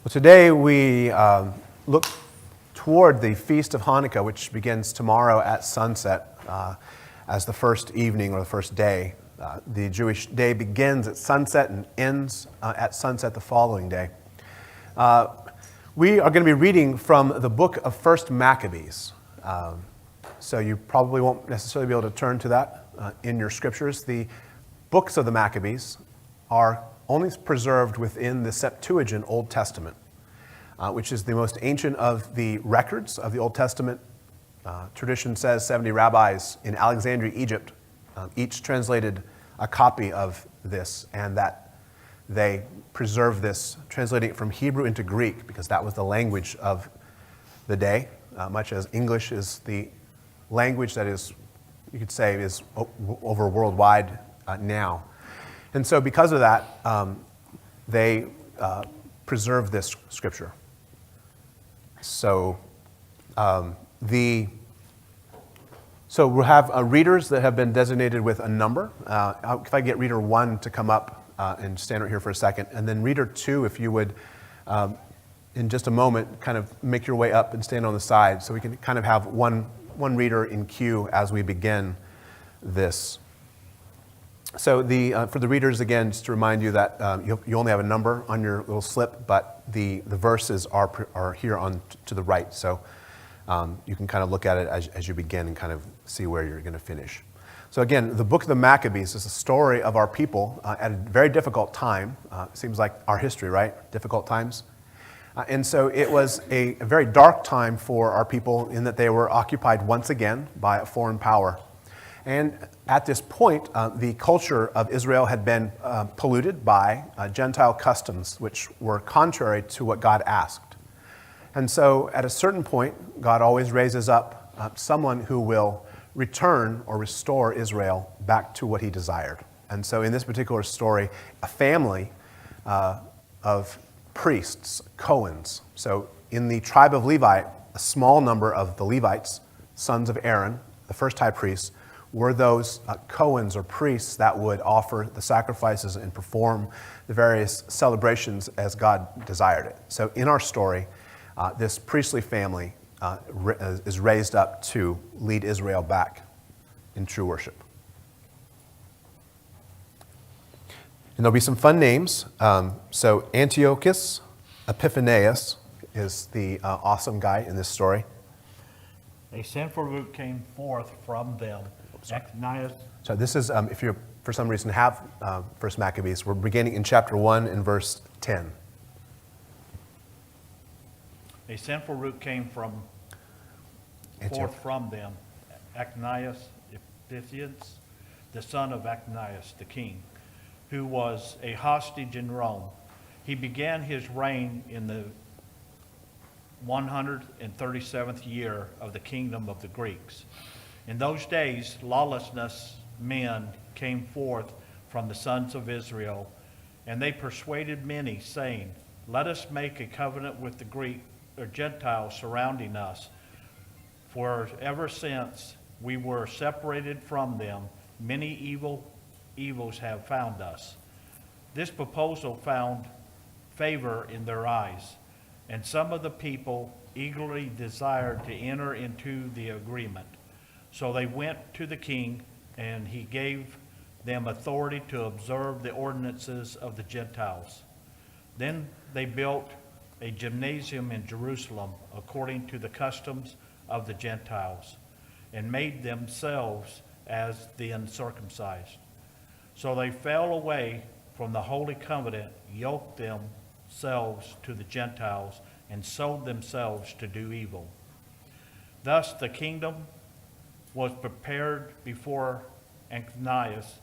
Well, today we look toward the Feast of Hanukkah, which begins tomorrow at sunset as the first evening or the first day. The Jewish day begins at sunset and ends at sunset the following day. We are going to be reading from the book of 1 Maccabees. So you probably won't necessarily be able to turn to that in your scriptures. The books of the Maccabees are only preserved within the Septuagint Old Testament, which is the most ancient of the records of the Old Testament. Tradition says 70 rabbis in Alexandria, Egypt, each translated a copy of this, and that they preserved this, translating it from Hebrew into Greek, because that was the language of the day, much as English is the language that is, you could say, is over worldwide now. And so because of that, they preserve this scripture. So we'll have readers that have been designated with a number. If I get reader 1 to come up and stand right here for a second, and then reader 2, if you would, in just a moment, kind of make your way up and stand on the side, so we can kind of have one reader in queue as we begin this. So for the readers, again, just to remind you that you only have a number on your little slip, but the verses are here on to the right. So you can kind of look at it as you begin and kind of see where you're going to finish. So again, the book of the Maccabees is a story of our people at a very difficult time. It seems like our history, right? Difficult times. And so it was a very dark time for our people in that they were occupied once again by a foreign power. And at this point, the culture of Israel had been polluted by Gentile customs, which were contrary to what God asked. And so at a certain point, God always raises up someone who will return or restore Israel back to what he desired. And so in this particular story, a family of priests, Cohens. So in the tribe of Levi, a small number of the Levites, sons of Aaron, the first high priest, were those Cohens or priests that would offer the sacrifices and perform the various celebrations as God desired it. So in our story, this priestly family is raised up to lead Israel back in true worship. And there'll be some fun names. So Antiochus Epiphanes is the awesome guy in this story. A sinful root came forth from them. So this is, if you for some reason have 1 Maccabees, we're beginning in chapter 1 and verse 10. A sinful root came forth from them. Acnias Epiphanes, the son of Acnias, the king, who was a hostage in Rome. He began his reign in the 137th year of the kingdom of the Greeks. In those days, lawlessness men came forth from the sons of Israel, and they persuaded many, saying, "Let us make a covenant with the Greek or Gentiles surrounding us. For ever since we were separated from them, many evils have found us." This proposal found favor in their eyes, and some of the people eagerly desired to enter into the agreement. So they went to the king, and he gave them authority to observe the ordinances of the Gentiles. Then they built a gymnasium in Jerusalem according to the customs of the Gentiles, and made themselves as the uncircumcised. So they fell away from the holy covenant, yoked themselves to the Gentiles, and sold themselves to do evil. Thus the kingdom was prepared before Antiochus,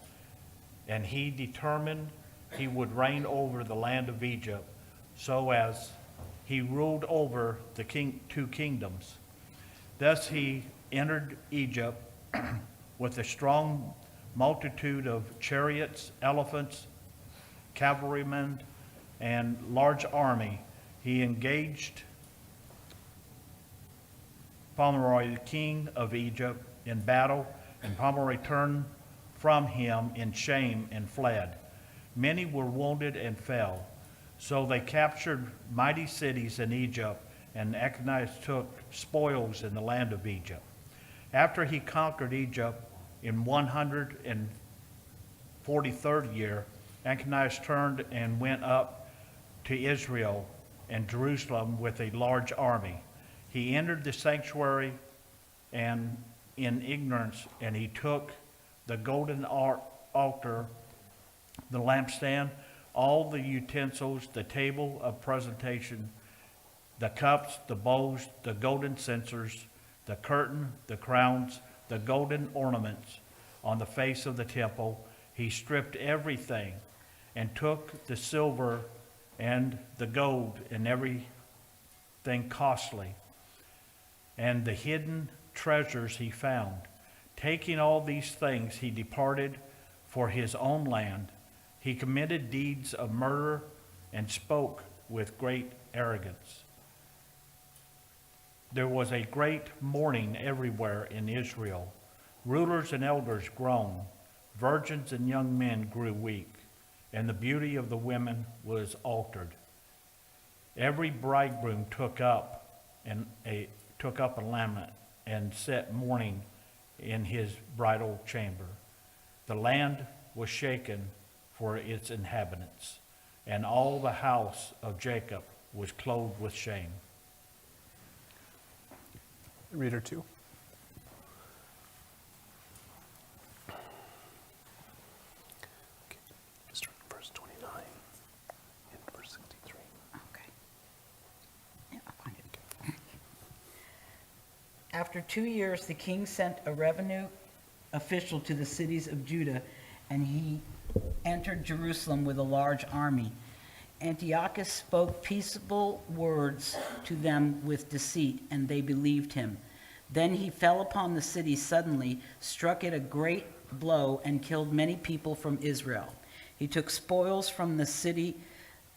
and he determined he would reign over the land of Egypt, so as he ruled over the two kingdoms. Thus he entered Egypt with a strong multitude of chariots, elephants, cavalrymen, and large army. He engaged Pomeroy, the king of Egypt, in battle, and Pomeroy turned from him in shame and fled. Many were wounded and fell. So they captured mighty cities in Egypt, and Echaniah took spoils in the land of Egypt. After he conquered Egypt in 143rd year, Echaniah turned and went up to Israel and Jerusalem with a large army. He entered the sanctuary and in ignorance, and he took the golden altar, the lampstand, all the utensils, the table of presentation, the cups, the bowls, the golden censers, the curtain, the crowns, the golden ornaments on the face of the temple. He stripped everything and took the silver and the gold and everything costly and the hidden treasures he found. Taking all these things, he departed for his own land. He committed deeds of murder and spoke with great arrogance. There was a great mourning everywhere in Israel. Rulers and elders groaned. Virgins and young men grew weak, and the beauty of the women was altered. Every bridegroom took up a lament and set mourning in his bridal chamber. The land was shaken for its inhabitants, and all the house of Jacob was clothed with shame. Reader 2. Okay. Start from verse 29 and verse 63. Okay. Yeah, I'll find it. After 2 years, the king sent a revenue official to the cities of Judah, and he entered Jerusalem with a large army. Antiochus spoke peaceable words to them with deceit, and they believed him. Then he fell upon the city suddenly, struck it a great blow, and killed many people from Israel. He took spoils from the city,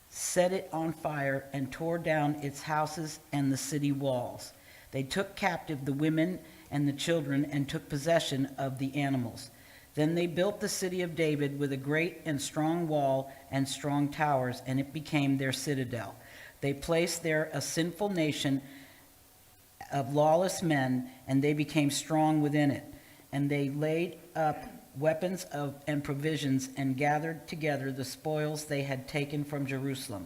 set it on fire, and tore down its houses and the city walls. They took captive the women and the children, and took possession of the animals. Then they built the city of David with a great and strong wall and strong towers, and it became their citadel. They placed there a sinful nation of lawless men, and they became strong within it. And they laid up weapons and provisions, and gathered together the spoils they had taken from Jerusalem.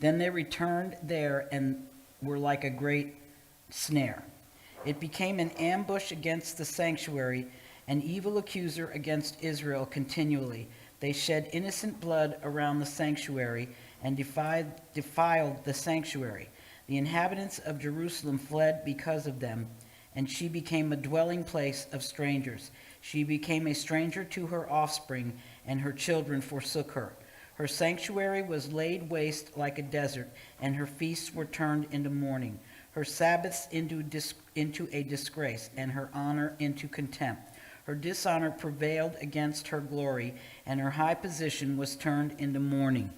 Then they returned there and were like a great snare. It became an ambush against the sanctuary, an evil accuser against Israel continually. They shed innocent blood around the sanctuary and defiled the sanctuary. The inhabitants of Jerusalem fled because of them, and she became a dwelling place of strangers. She became a stranger to her offspring, and her children forsook her. Her sanctuary was laid waste like a desert, and her feasts were turned into mourning. Her Sabbaths into a disgrace, and her honor into contempt. Her dishonor prevailed against her glory, and her high position was turned into mourning.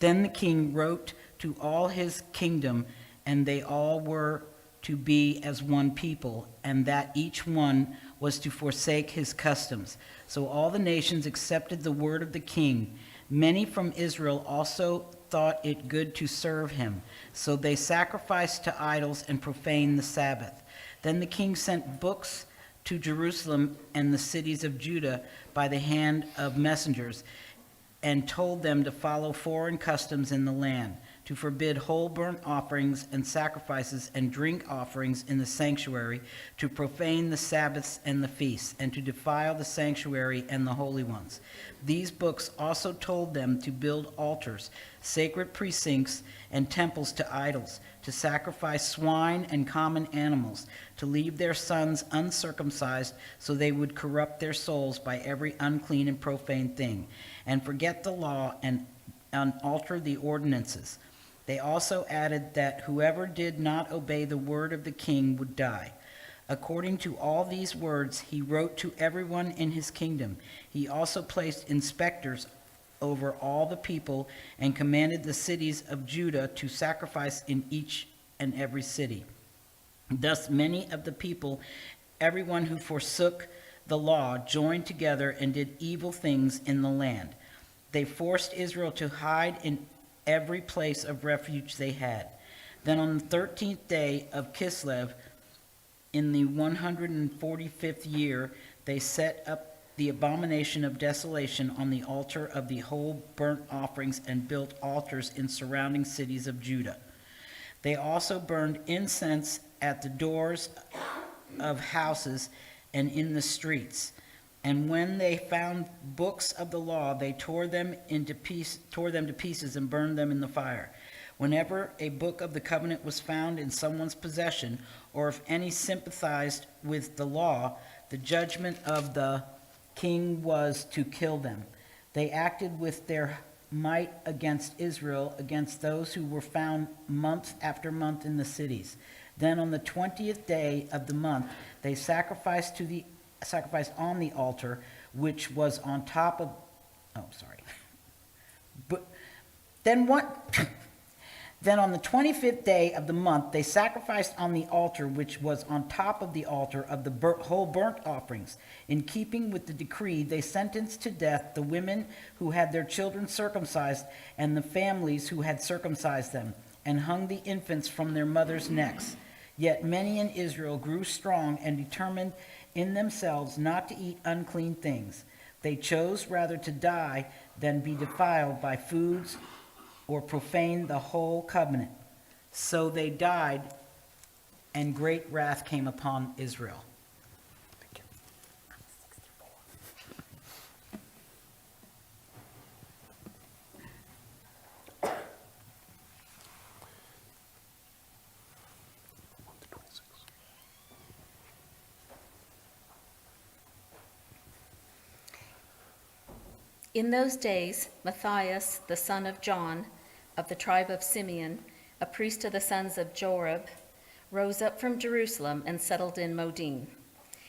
Then the king wrote to all his kingdom, and they all were to be as one people, and that each one was to forsake his customs. So all the nations accepted the word of the king. Many from Israel also thought it good to serve him. So they sacrificed to idols and profaned the Sabbath. Then the king sent books to Jerusalem and the cities of Judah by the hand of messengers, and told them to follow foreign customs in the land, to forbid whole burnt offerings and sacrifices and drink offerings in the sanctuary, to profane the Sabbaths and the feasts, and to defile the sanctuary and the holy ones. These books also told them to build altars, sacred precincts, and temples to idols, to sacrifice swine and common animals, to leave their sons uncircumcised, so they would corrupt their souls by every unclean and profane thing, and forget the law and alter the ordinances. They also added that whoever did not obey the word of the king would die. According to all these words, he wrote to everyone in his kingdom. He also placed inspectors over all the people and commanded the cities of Judah to sacrifice in each and every city. Thus many of the people, everyone who forsook the law, joined together and did evil things in the land. They forced Israel to hide every place of refuge they had. Then on the 13th day of Kislev, in the 145th year, they set up the abomination of desolation on the altar of the whole burnt offerings and built altars in surrounding cities of Judah. They also burned incense at the doors of houses and in the streets. And when they found books of the law, they tore them to pieces and burned them in the fire. Whenever a book of the covenant was found in someone's possession, or if any sympathized with the law, the judgment of the king was to kill them. They acted with their might against Israel, against those who were found month after month in the cities. Then on the 20th day of the month, they sacrificed on the altar, which was on top of, Then on the 25th day of the month, they sacrificed on the altar, which was on top of the altar of the whole burnt offerings. In keeping with the decree, they sentenced to death the women who had their children circumcised and the families who had circumcised them, and hung the infants from their mothers' necks. Yet many in Israel grew strong and determined in themselves not to eat unclean things. They chose rather to die than be defiled by foods or profane the whole covenant. So they died, and great wrath came upon Israel. In those days, Matthias, the son of John, of the tribe of Simeon, a priest of the sons of Jorib, rose up from Jerusalem and settled in Modin.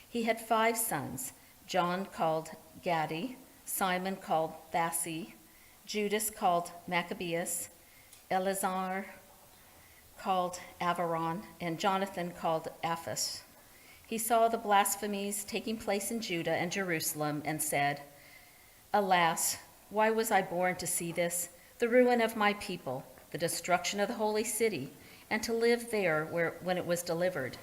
He had 5 sons, John called Gadi, Simon called Thassi, Judas called Maccabeus, Eleazar called Avaron, and Jonathan called Aphas. He saw the blasphemies taking place in Judah and Jerusalem and said, "Alas, why was I born to see this, the ruin of my people, the destruction of the holy city, and to live there when it was delivered,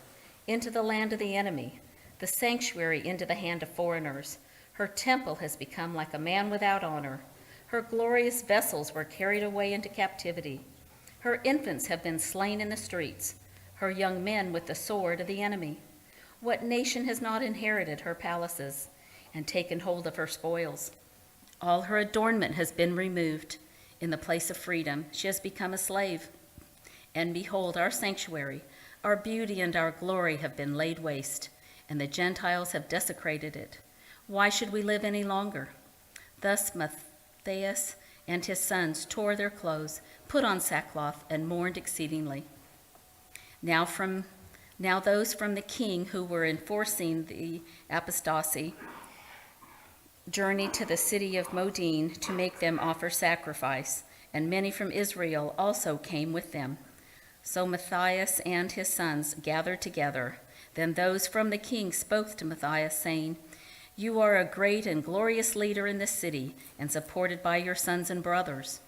into the land of the enemy, the sanctuary into the hand of foreigners. Her temple has become like a man without honor. Her glorious vessels were carried away into captivity. Her infants have been slain in the streets, her young men with the sword of the enemy. What nation has not inherited her palaces and taken hold of her spoils? All her adornment has been removed. In the place of freedom, she has become a slave. And behold, our sanctuary, our beauty and our glory have been laid waste, and the Gentiles have desecrated it. Why should we live any longer?" Thus Matthias and his sons tore their clothes, put on sackcloth, and mourned exceedingly. Now those from the king who were enforcing the apostasy journeyed to the city of Modin to make them offer sacrifice, and many from Israel also came with them. So Matthias and his sons gathered together. Then those from the king spoke to Matthias, saying, "You are a great and glorious leader in this city, and supported by your sons and brothers.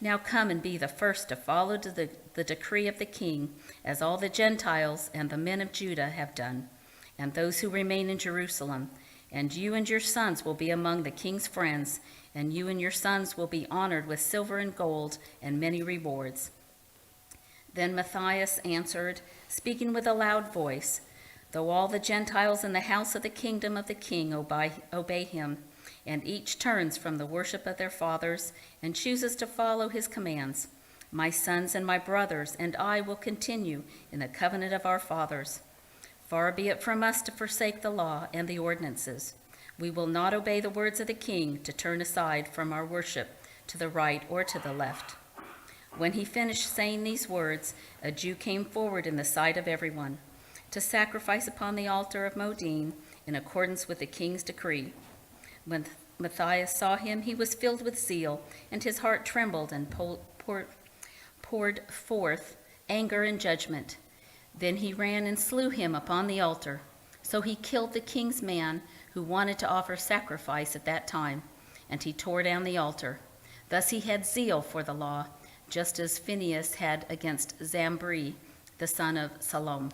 Now come and be the first to follow the decree of the king, as all the Gentiles and the men of Judah have done, and those who remain in Jerusalem. And you and your sons will be among the king's friends, and you and your sons will be honored with silver and gold and many rewards." Then Matthias answered, speaking with a loud voice, "Though all the Gentiles in the house of the kingdom of the king obey him, and each turns from the worship of their fathers and chooses to follow his commands, my sons and my brothers and I will continue in the covenant of our fathers. Far be it from us to forsake the law and the ordinances. We will not obey the words of the king to turn aside from our worship to the right or to the left." When he finished saying these words, a Jew came forward in the sight of everyone to sacrifice upon the altar of Modin in accordance with the king's decree. When Matthias saw him, he was filled with zeal, and his heart trembled and poured forth anger and judgment. Then he ran and slew him upon the altar. So he killed the king's man who wanted to offer sacrifice at that time, and he tore down the altar. Thus he had zeal for the law, just as Phinehas had against Zambri, the son of Salom.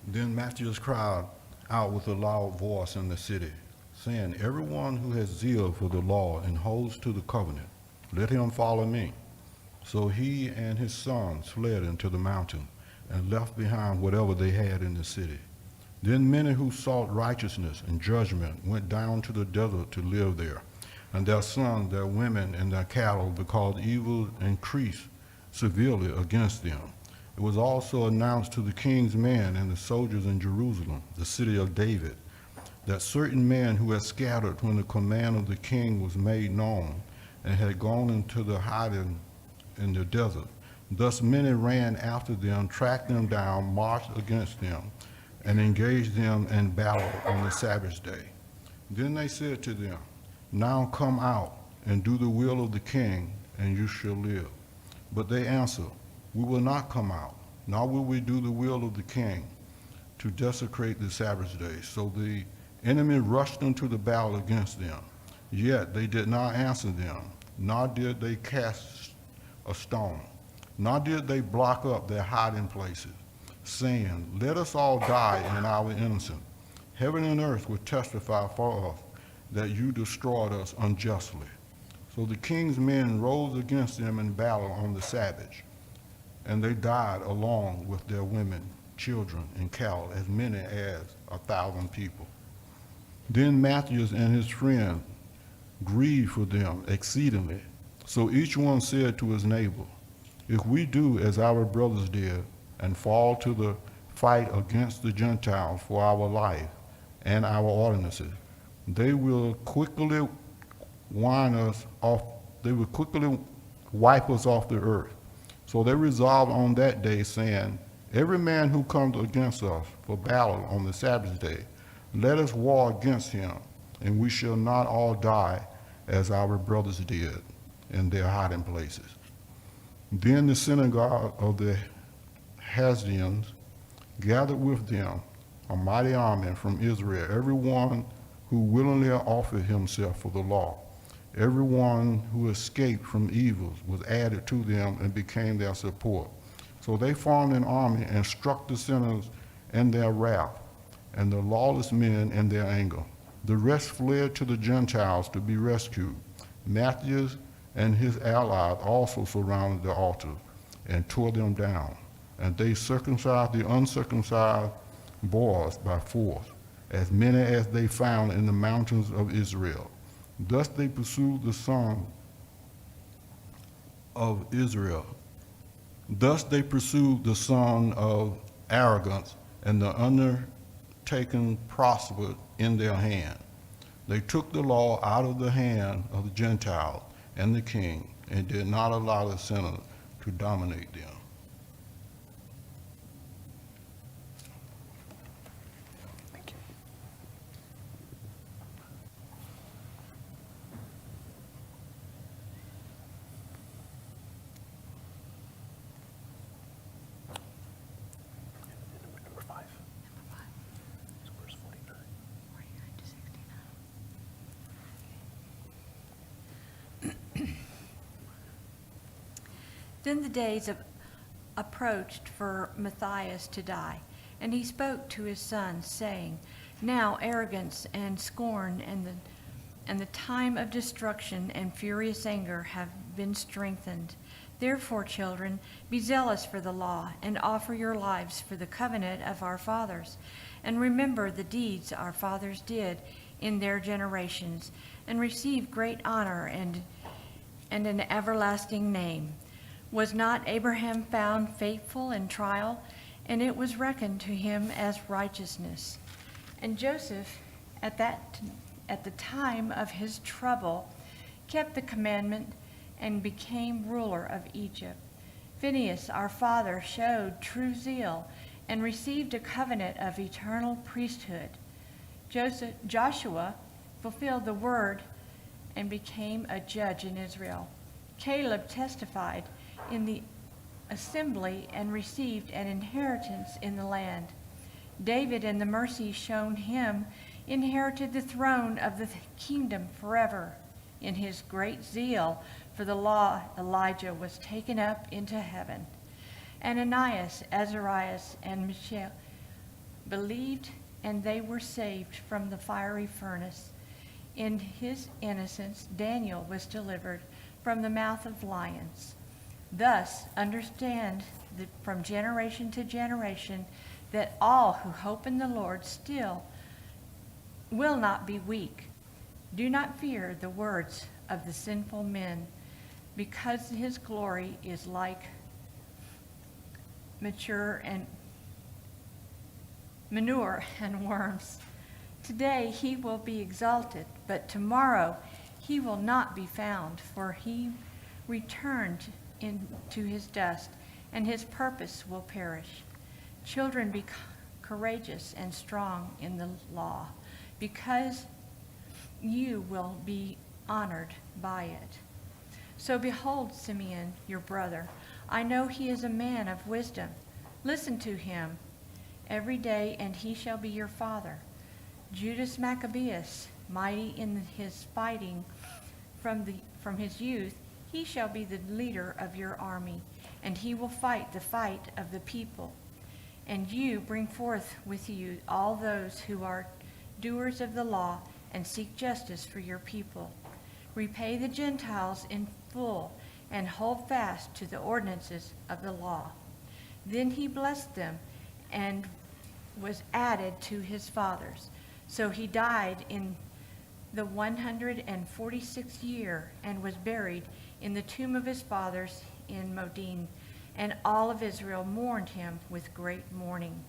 Then Matthews cried out with a loud voice in the city, saying, "Everyone who has zeal for the law and holds to the covenant, let him follow me." So he and his sons fled into the mountain and left behind whatever they had in the city. Then many who sought righteousness and judgment went down to the desert to live there, and their sons, their women, and their cattle, because evil increased severely against them. It was also announced to the king's men and the soldiers in Jerusalem, the city of David, that certain men who had scattered when the command of the king was made known and had gone into the hiding in the desert. Thus many ran after them, tracked them down, marched against them, and engaged them in battle on the Sabbath day. Then they said to them, "Now come out and do the will of the king, and you shall live." But they answered, "We will not come out, nor will we do the will of the king to desecrate the Sabbath day." So the enemy rushed into the battle against them. Yet they did not answer them, nor did they cast a stone, nor did they block up their hiding places, saying, "Let us all die in our innocence. Heaven and earth will testify for us that you destroyed us unjustly." So the king's men rose against them in battle on the Sabbath, and they died along with their women, children, and cattle, as many as 1,000 people. Then Matthews and his friend grieved for them exceedingly. So each one said to his neighbor, "If we do as our brothers did, and fall to the fight against the Gentiles for our life and our ordinances, they will quickly wipe us off the earth." So they resolved on that day, saying, "Every man who comes against us for battle on the Sabbath day, let us war against him, and we shall not all die as our brothers did in their hiding places." Then the synagogue of the Hasdians gathered with them a mighty army from Israel, everyone who willingly offered himself for the law. Everyone who escaped from evils was added to them and became their support. So they formed an army and struck the sinners in their wrath, and the lawless men in their anger. The rest fled to the Gentiles to be rescued. Matthews and his allies also surrounded the altars and tore them down, and they circumcised the uncircumcised boys by force, as many as they found in the mountains of Israel. Thus they pursued the son of Israel. Thus they pursued the son of arrogance, and the undertaking prospered in their hand. They took the law out of the hand of the Gentiles and the king, and did not allow the sinners to dominate them. Thank you. Number 5. So verse 49. Then the days approached for Matthias to die, and he spoke to his sons, saying, "Now arrogance and scorn and the time of destruction and furious anger have been strengthened. Therefore, children, be zealous for the law, and offer your lives for the covenant of our fathers. And remember the deeds our fathers did in their generations, and receive great honor and an everlasting name. Was not Abraham found faithful in trial? And it was reckoned to him as righteousness. And Joseph, at the time of his trouble, kept the commandment and became ruler of Egypt. Phinehas, our father, showed true zeal and received a covenant of eternal priesthood. Joshua fulfilled the word and became a judge in Israel. Caleb testified in the assembly and received an inheritance in the land. David, in the mercy shown him, inherited the throne of the kingdom forever. In his great zeal for the law, Elijah was taken up into heaven. Ananias, Azarias, and Mishael believed, and they were saved from the fiery furnace. In his innocence, Daniel was delivered from the mouth of lions. Thus, understand that from generation to generation, that all who hope in the Lord still will not be weak. Do not fear the words of the sinful men, because his glory is like manure and worms. Today he will be exalted, but tomorrow he will not be found, for he returned into his dust, and his purpose will perish. Children, be courageous and strong in the law, because you will be honored by it. So behold, Simeon, your brother, I know he is a man of wisdom. Listen to him every day, and he shall be your father. Judas Maccabeus, mighty in his fighting from his youth, he shall be the leader of your army, and he will fight the fight of the people. And you bring forth with you all those who are doers of the law, and seek justice for your people. Repay the Gentiles in full, and hold fast to the ordinances of the law. Then he blessed them, and was added to his fathers. So he died in the 146th year, and was buried in the tomb of his fathers in Modin. And all of Israel mourned him with great mourning.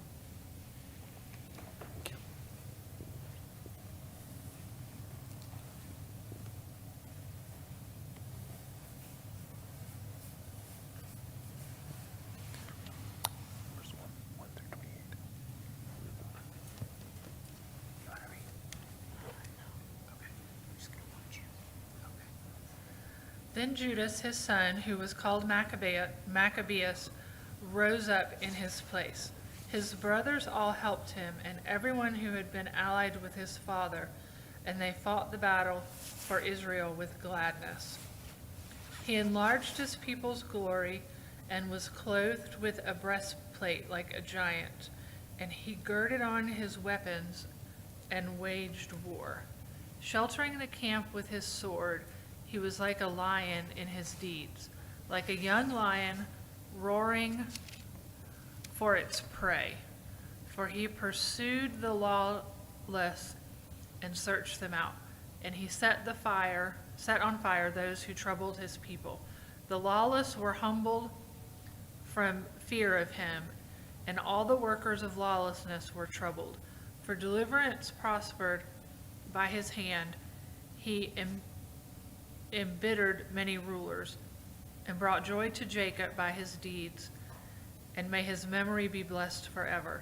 Then Judas, his son, who was called Maccabeus, rose up in his place. His brothers all helped him, and everyone who had been allied with his father, and they fought the battle for Israel with gladness. He enlarged his people's glory, and was clothed with a breastplate like a giant, and he girded on his weapons and waged war. Sheltering the camp with his sword, he was like a lion in his deeds, like a young lion roaring for its prey. For he pursued the lawless and searched them out, and he set on fire those who troubled his people. The lawless were humbled from fear of him, and all the workers of lawlessness were troubled. For deliverance prospered by his hand. He embittered many rulers, and brought joy to Jacob by his deeds, and may his memory be blessed forever.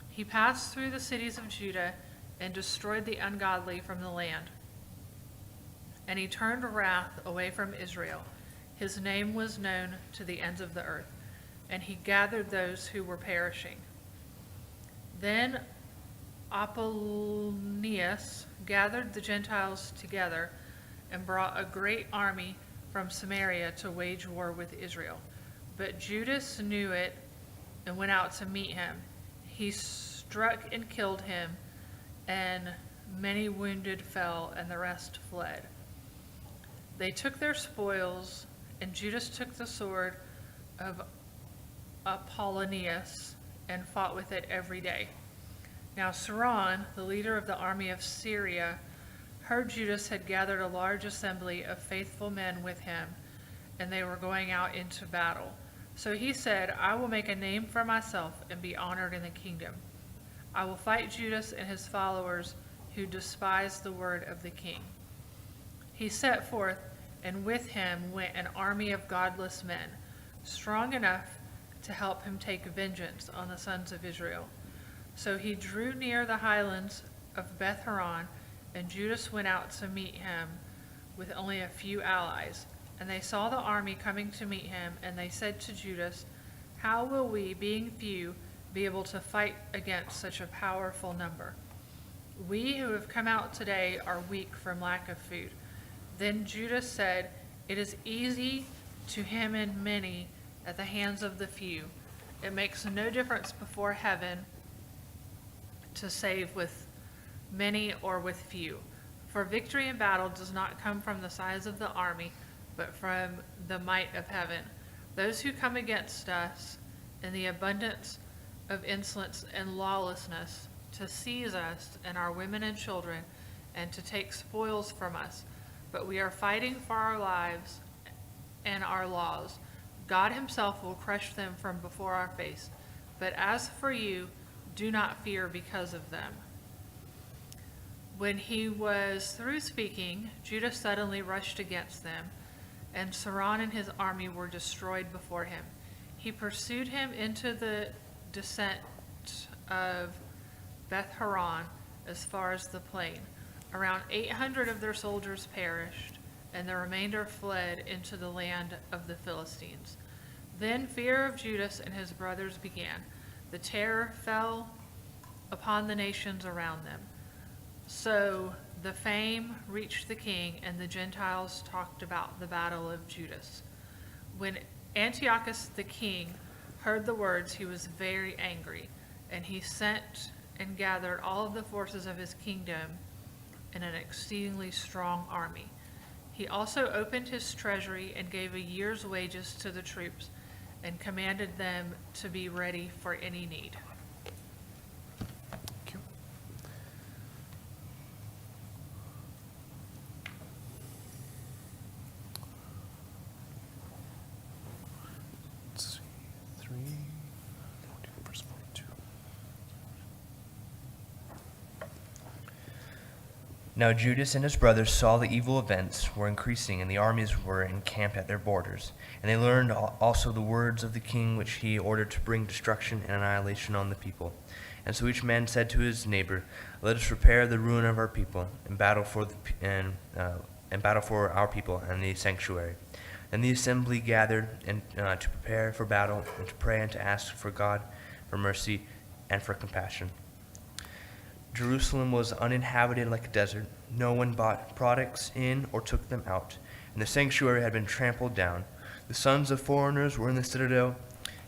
He passed through the cities of Judah, and destroyed the ungodly from the land. And he turned wrath away from Israel. His name was known to the ends of the earth, and he gathered those who were perishing. Then Apollonius gathered the Gentiles together, and brought a great army from Samaria to wage war with Israel. But Judas knew it and went out to meet him. He struck and killed him, and many wounded fell, and the rest fled. They took their spoils, and Judas took the sword of Apollonius and fought with it every day. Now Saron, the leader of the army of Syria, heard Judas had gathered a large assembly of faithful men with him, and they were going out into battle. So he said, I will make a name for myself and be honored in the kingdom. I will fight Judas and his followers who despise the word of the king. He set forth, and with him went an army of godless men, strong enough to help him take vengeance on the sons of Israel. So he drew near the highlands of Beth-horon, and Judas went out to meet him with only a few allies. And they saw the army coming to meet him, and they said to Judas, "How will we, being few, be able to fight against such a powerful number? We who have come out today are weak from lack of food." Then Judas said, "It is easy to hem in many at the hands of the few. It makes no difference before heaven to save with many or with few. For victory in battle does not come from the size of the army, but from the might of heaven. Those who come against us in the abundance of insolence and lawlessness to seize us and our women and children and to take spoils from us. But we are fighting for our lives and our laws. God himself will crush them from before our face. But as for you, do not fear because of them." When he was through speaking, Judas suddenly rushed against them, and Saran and his army were destroyed before him. He pursued him into the descent of Beth Horon as far as the plain. Around 800 of their soldiers perished, and the remainder fled into the land of the Philistines. Then fear of Judas and his brothers began. The terror fell upon the nations around them. So the fame reached the king, and the Gentiles talked about the battle of Judas. When Antiochus the king heard the words, he was very angry, and he sent and gathered all of the forces of his kingdom in an exceedingly strong army. He also opened his treasury and gave a year's wages to the troops and commanded them to be ready for any need. Thank you. Let's see, 3, 42, verse 42. Now Judas and his brothers saw the evil events were increasing, and the armies were encamped at their borders. And they learned also the words of the king, which he ordered to bring destruction and annihilation on the people. And so each man said to his neighbor, "Let us prepare the ruin of our people, and battle for our people and the sanctuary." And the assembly gathered to prepare for battle, and to pray and to ask for God for mercy and for compassion. Jerusalem was uninhabited like a desert. No one bought products in or took them out, and the sanctuary had been trampled down. The sons of foreigners were in the citadel,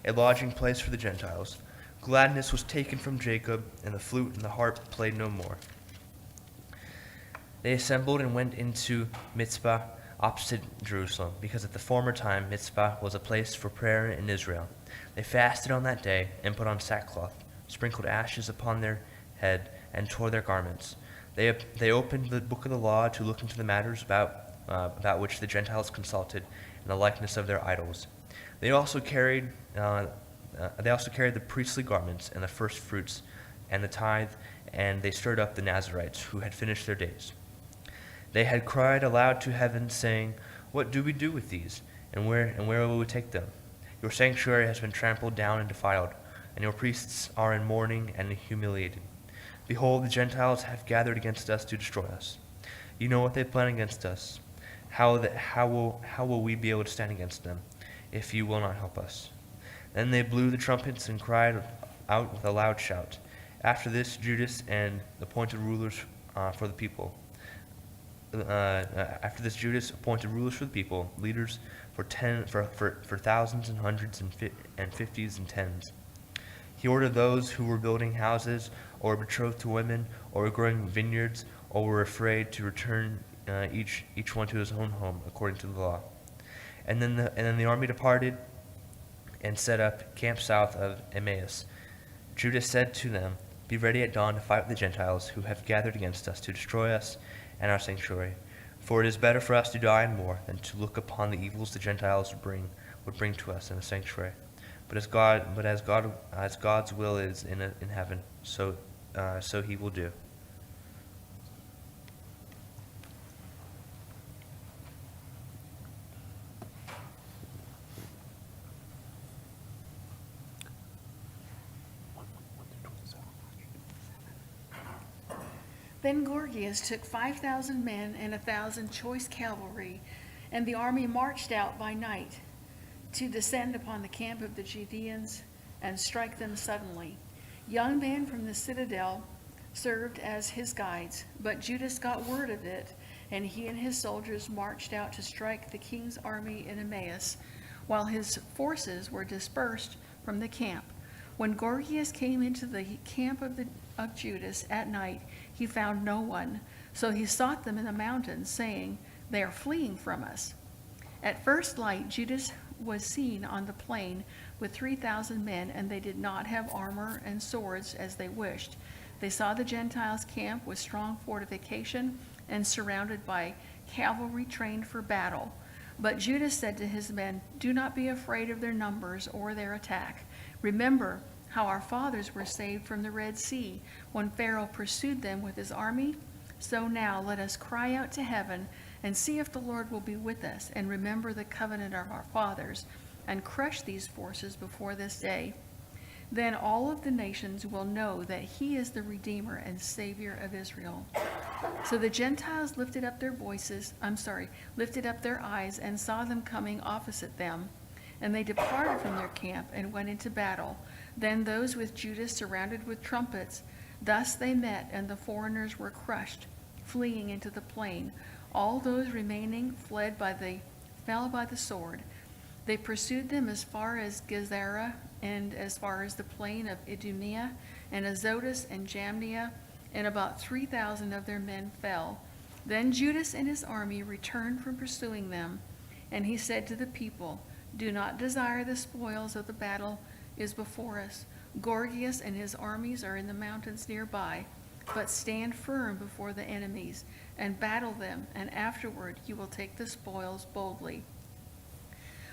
a lodging place for the Gentiles. Gladness was taken from Jacob, and the flute and the harp played no more. They assembled and went into Mizpah opposite Jerusalem, because at the former time Mizpah was a place for prayer in Israel. They fasted on that day and put on sackcloth, sprinkled ashes upon their head, and tore their garments. They opened the book of the law to look into the matters about which the Gentiles consulted, and the likeness of their idols. They also carried the priestly garments and the first fruits and the tithe, and they stirred up the Nazarites who had finished their days. They had cried aloud to heaven, saying, "What do we do with these? And where will we take them? Your sanctuary has been trampled down and defiled, and your priests are in mourning and humiliated. Behold, the Gentiles have gathered against us to destroy us. You know what they plan against us. How will we be able to stand against them, if you will not help us?" Then they blew the trumpets and cried out with a loud shout. After this, Judas appointed rulers for the people, leaders for thousands and hundreds and fifties and tens. He ordered those who were building houses, or betrothed to women, or were growing vineyards, or were afraid to return each one to his own home according to the law. And then the army departed and set up camp south of Emmaus. Judas said to them, "Be ready at dawn to fight with the Gentiles who have gathered against us to destroy us and our sanctuary. For it is better for us to die in war than to look upon the evils the Gentiles would bring to us in the sanctuary. But as God's will is in heaven, so He will do." Then Gorgias took 5,000 men and 1,000 choice cavalry, and the army marched out by night to descend upon the camp of the Judeans and strike them suddenly. Young men from the citadel served as his guides, but Judas got word of it, and he and his soldiers marched out to strike the king's army in Emmaus, while his forces were dispersed from the camp. When Gorgias came into the camp of Judas at night, he found no one. So he sought them in the mountains, saying, "They are fleeing from us." At first light, Judas was seen on the plain with 3,000 men, and they did not have armor and swords as they wished. They saw the Gentiles' camp with strong fortification and surrounded by cavalry trained for battle. But Judas said to his men, "Do not be afraid of their numbers or their attack. Remember how our fathers were saved from the Red Sea when Pharaoh pursued them with his army. So now let us cry out to heaven and see if the Lord will be with us and remember the covenant of our fathers and crush these forces before this day. Then all of the nations will know that he is the Redeemer and Savior of Israel." So the Gentiles lifted up their eyes and saw them coming opposite them. And they departed from their camp and went into battle. Then those with Judas surrounded with trumpets. Thus they met, and the foreigners were crushed, fleeing into the plain. All those remaining fell by the sword. They pursued them as far as Gezerah and as far as the plain of Idumea and Azotus and Jamnia, and about 3,000 of their men fell. Then Judas and his army returned from pursuing them, and he said to the people, "Do not desire the spoils of the battle is before us. Gorgias and his armies are in the mountains nearby, but stand firm before the enemies and battle them, and afterward you will take the spoils boldly."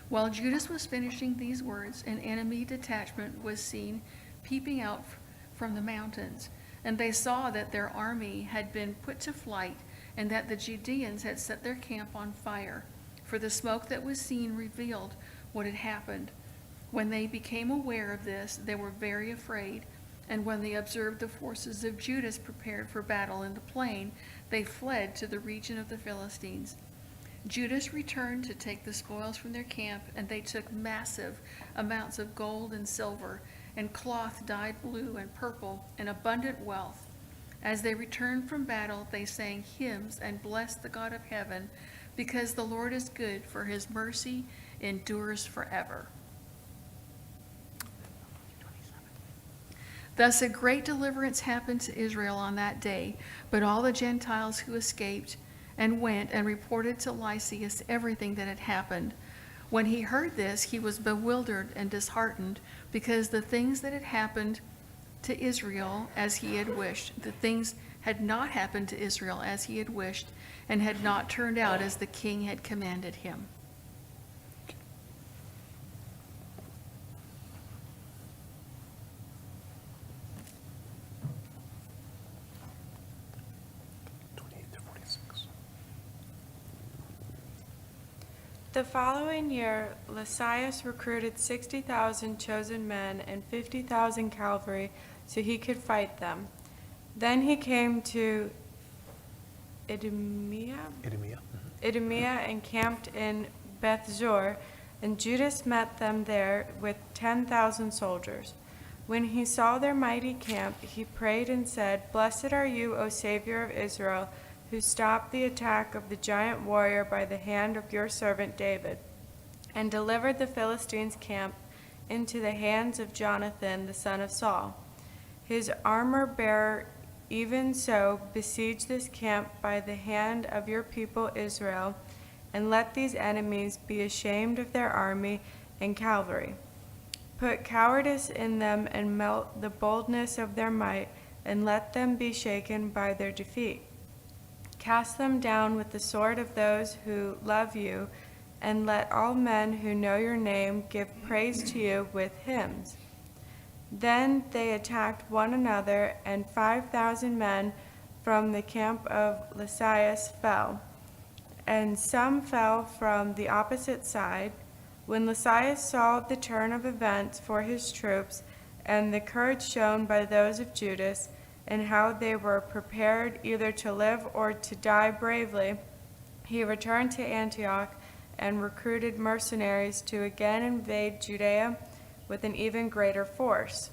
While Judas was finishing these words, an enemy detachment was seen peeping out from the mountains, and they saw that their army had been put to flight and that the Judeans had set their camp on fire, for the smoke that was seen revealed what had happened. When they became aware of this, they were very afraid, and when they observed the forces of Judas prepared for battle in the plain, they fled to the region of the Philistines. Judas returned to take the spoils from their camp, and they took massive amounts of gold and silver, and cloth dyed blue and purple, and abundant wealth. As they returned from battle, they sang hymns and blessed the God of heaven, because the Lord is good, for his mercy endures forever. Thus a great deliverance happened to Israel on that day, but all the Gentiles who escaped and went and reported to Lysias everything that had happened. When he heard this, he was bewildered and disheartened, because the things that had happened to Israel as he had wished, the things had not happened to Israel as he had wished, and had not turned out as the king had commanded him. The following year, Lysias recruited 60,000 chosen men and 50,000 cavalry so he could fight them. Then he came to Idumea and camped in Bethzur, and Judas met them there with 10,000 soldiers. When he saw their mighty camp, he prayed and said, "Blessed are you, O Savior of Israel, who stopped the attack of the giant warrior by the hand of your servant David, and delivered the Philistines' camp into the hands of Jonathan the son of Saul. His armor-bearer even so besiege this camp by the hand of your people Israel, and let these enemies be ashamed of their army and cavalry. Put cowardice in them and melt the boldness of their might, and let them be shaken by their defeat. Cast them down with the sword of those who love you, and let all men who know your name give praise to you with hymns." Then they attacked one another, and 5,000 men from the camp of Lysias fell, and some fell from the opposite side. When Lysias saw the turn of events for his troops, and the courage shown by those of Judas, and how they were prepared either to live or to die bravely, he returned to Antioch and recruited mercenaries to again invade Judea with an even greater force.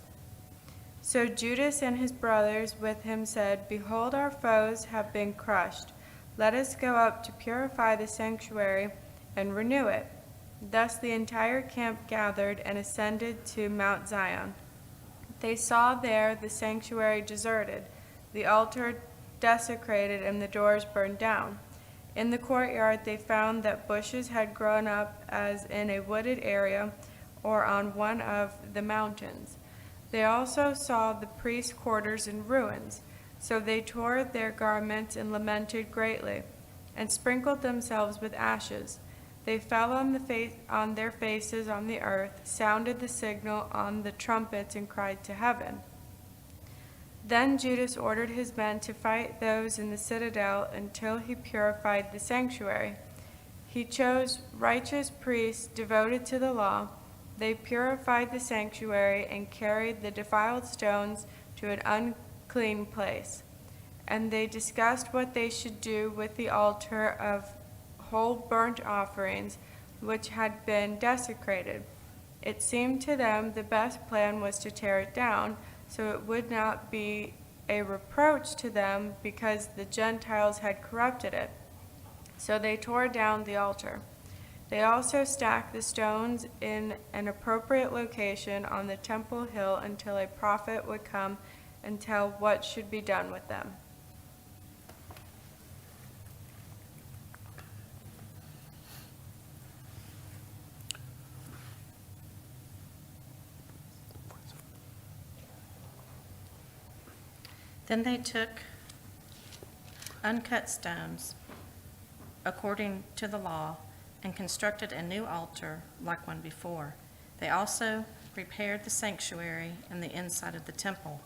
So Judas and his brothers with him said, "Behold, our foes have been crushed. Let us go up to purify the sanctuary and renew it." Thus the entire camp gathered and ascended to Mount Zion. They saw there the sanctuary deserted, the altar desecrated, and the doors burned down. In the courtyard they found that bushes had grown up as in a wooded area or on one of the mountains. They also saw the priests' quarters in ruins. So they tore their garments and lamented greatly, and sprinkled themselves with ashes. They fell on their faces on the earth, sounded the signal on the trumpets, and cried to heaven. Then Judas ordered his men to fight those in the citadel until he purified the sanctuary. He chose righteous priests devoted to the law. They purified the sanctuary and carried the defiled stones to an unclean place. And they discussed what they should do with the altar of whole burnt offerings, which had been desecrated. It seemed to them the best plan was to tear it down, so it would not be a reproach to them because the Gentiles had corrupted it. So they tore down the altar. They also stacked the stones in an appropriate location on the temple hill until a prophet would come and tell what should be done with them. Then they took uncut stones according to the law and constructed a new altar like one before. They also repaired the sanctuary and the inside of the temple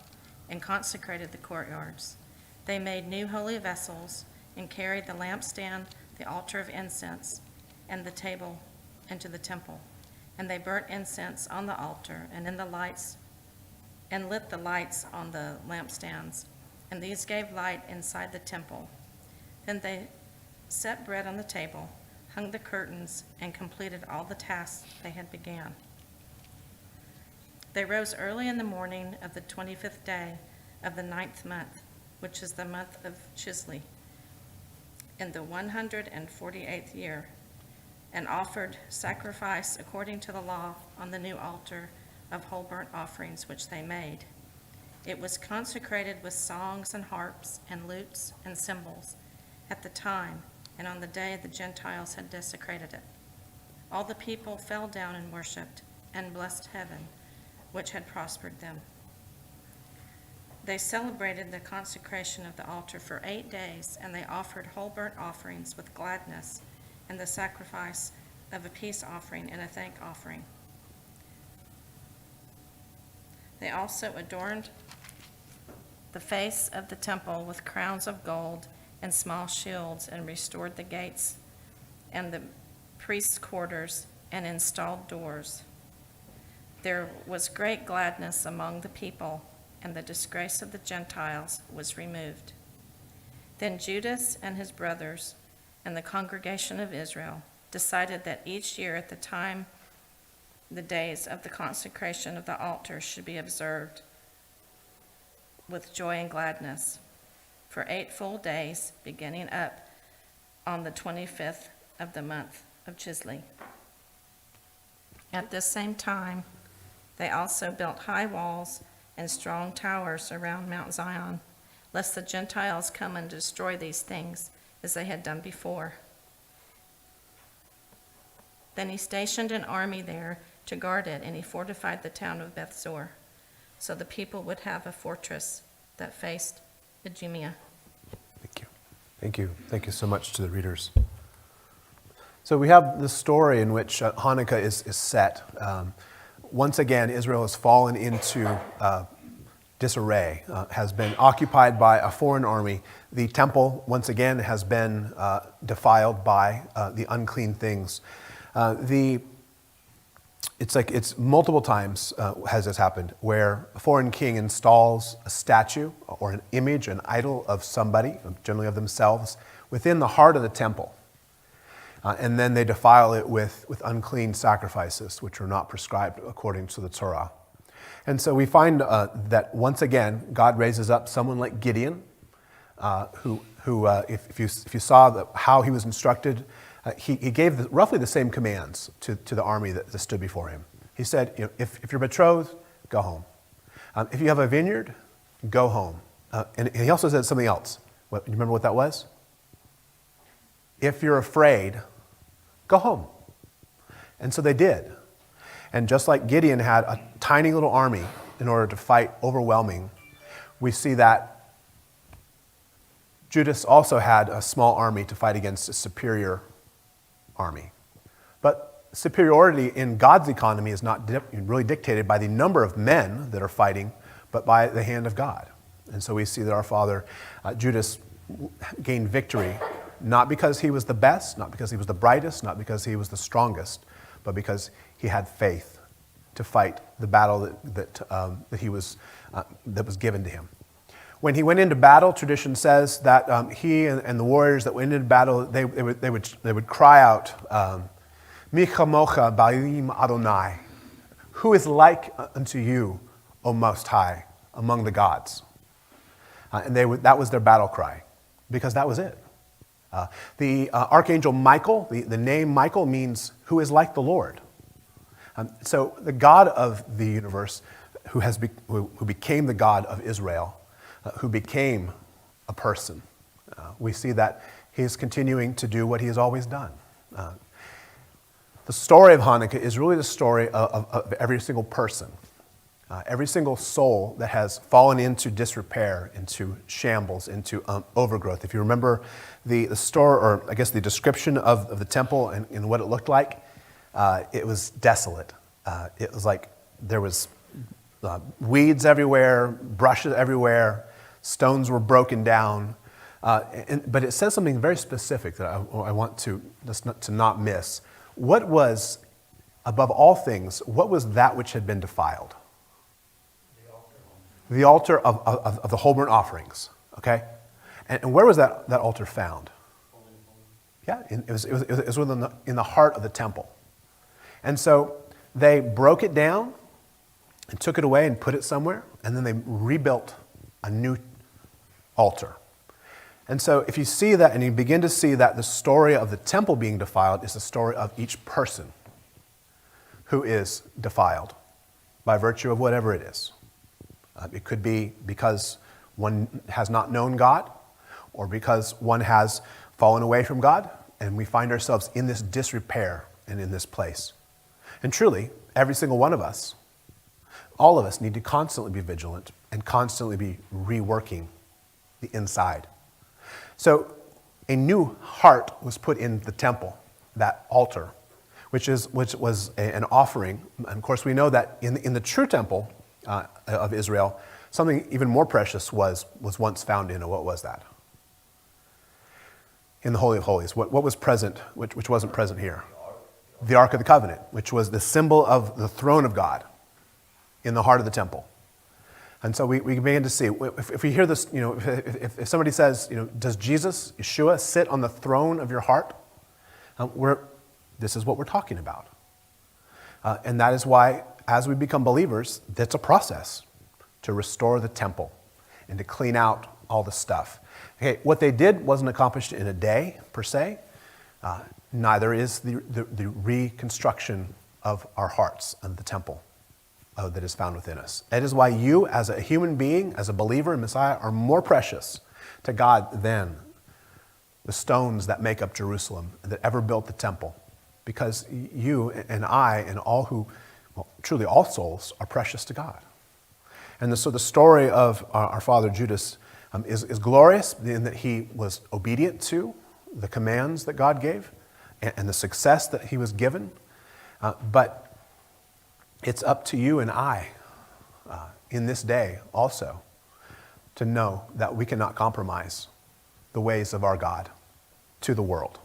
and consecrated the courtyards. They made new holy vessels and carried the lampstand, the altar of incense, and the table into the temple. And they burnt incense on the altar and in the lights and lit the lights on the lampstands, and these gave light inside the temple. Then they set bread on the table, hung the curtains, and completed all the tasks they had began. They rose early in the morning of the 25th day of the 9th month, which is the month of Chislev, in the 148th year, and offered sacrifice according to the law on the new altar of whole burnt offerings which they made. It was consecrated with songs and harps and lutes and cymbals at the time and on the day the Gentiles had desecrated it. All the people fell down and worshipped and blessed heaven, which had prospered them. They celebrated the consecration of the altar for 8 days, and they offered whole burnt offerings with gladness and the sacrifice of a peace offering and a thank offering. They also adorned the face of the temple with crowns of gold and small shields, and restored the gates and the priests' quarters and installed doors. There was great gladness among the people, and the disgrace of the Gentiles was removed. Then Judas and his brothers and the congregation of Israel decided that each year at the time the days of the consecration of the altar should be observed with joy and gladness for 8 full days, beginning up on the 25th of the month of Chislev. At this same time, they also built high walls and strong towers around Mount Zion, lest the Gentiles come and destroy these things as they had done before. Then he stationed an army there to guard it, and he fortified the town of Bethzor, so the people would have a fortress that faced Idumea. Thank you. Thank you. Thank you so much to the readers. So we have the story in which Hanukkah is set. Once again, Israel has fallen into disarray, has been occupied by a foreign army. The temple, once again, has been defiled by the unclean things. it's multiple times has this happened where a foreign king installs a statue or an image, an idol of somebody, generally of themselves, within the heart of the temple. And then they defile it with unclean sacrifices, which are not prescribed according to the Torah. And so we find that once again, God raises up someone like Gideon, who if you saw how he was instructed, he gave roughly the same commands to the army that stood before him. He said, if you're betrothed, go home. If you have a vineyard, go home. And he also said something else. You remember what that was? If you're afraid, go home. And so they did. And just like Gideon had a tiny little army in order to fight overwhelming, we see that Judas also had a small army to fight against a superior army. But superiority in God's economy is not really dictated by the number of men that are fighting, but by the hand of God. And so we see that our father Judas gained victory, not because he was the best, not because he was the brightest, not because he was the strongest, but because he had faith to fight the battle that was given to him. When he went into battle, tradition says that he and the warriors that went into battle, they would cry out, Mi chamocha ba'im Adonai, who is like unto you, O Most High, among the gods. And that was their battle cry, because that was it. The archangel Michael, the name Michael means who is like the Lord. So the God of the universe, who became the God of Israel, who became a person, we see that he is continuing to do what he has always done. The story of Hanukkah is really the story of every single person, every single soul that has fallen into disrepair, into shambles, into overgrowth. If you remember the story, or I guess the description of the temple and what it looked like, it was desolate. It was like there was weeds everywhere, brushes everywhere, stones were broken down. But it says something very specific that I want to not miss. What was, above all things, what was that which had been defiled? The altar of the whole burnt offerings, okay? And where was that altar found? Yeah, it was in the heart of the temple. And so they broke it down and took it away and put it somewhere, and then they rebuilt a new altar. And so if you see that and you begin to see that the story of the temple being defiled is the story of each person who is defiled by virtue of whatever it is. It could be because one has not known God, or because one has fallen away from God, and we find ourselves in this disrepair and in this place. And truly, every single one of us, all of us need to constantly be vigilant and constantly be reworking the inside. So a new heart was put in the temple, that altar, which was an offering. And of course, we know that in the true temple of Israel, something even more precious was once found in. What was that? In the Holy of Holies. What was present, which wasn't present here? The Ark of the Covenant, which was the symbol of the throne of God in the heart of the temple. And so we begin to see, if we hear this, if somebody says, does Jesus, Yeshua, sit on the throne of your heart? This is what we're talking about. And that is why, as we become believers, that's a process to restore the temple and to clean out all the stuff. Okay, what they did wasn't accomplished in a day, per se. Neither is the reconstruction of our hearts and the temple that is found within us. That is why you, as a human being, as a believer in Messiah, are more precious to God than the stones that make up Jerusalem, that ever built the temple. Because you and I and truly all souls are precious to God. And so the story of our father Judas is glorious in that he was obedient to the commands that God gave and the success that he was given. But it's up to you and I in this day also to know that we cannot compromise the ways of our God to the world,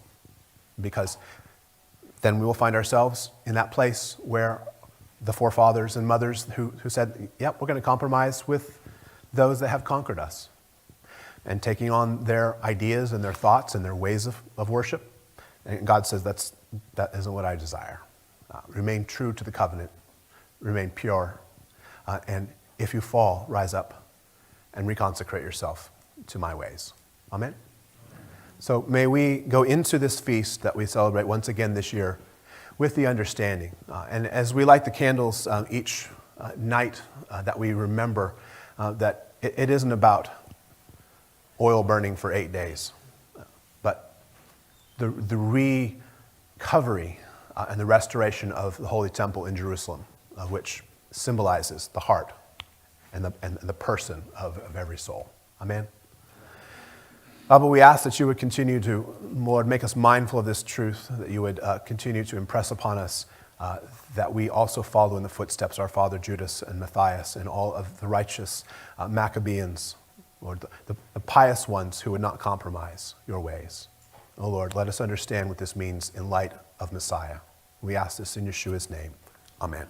because then we will find ourselves in that place where the forefathers and mothers who said, yep, we're going to compromise with those that have conquered us, and taking on their ideas and their thoughts and their ways of worship. And God says, that isn't what I desire. Remain true to the covenant, remain pure, and if you fall, rise up and reconsecrate yourself to my ways. Amen? So may we go into this feast that we celebrate once again this year with the understanding. And as we light the candles each night, that we remember that it isn't about oil burning for 8 days, but the recovery and the restoration of the Holy Temple in Jerusalem, which symbolizes the heart and the person of every soul. Amen? But we ask that you would continue to, Lord, make us mindful of this truth, that you would continue to impress upon us that we also follow in the footsteps of our father Judas and Matthias and all of the righteous Maccabeans, Lord, the pious ones who would not compromise your ways. Oh Lord, let us understand what this means in light of Messiah. We ask this in Yeshua's name. Amen.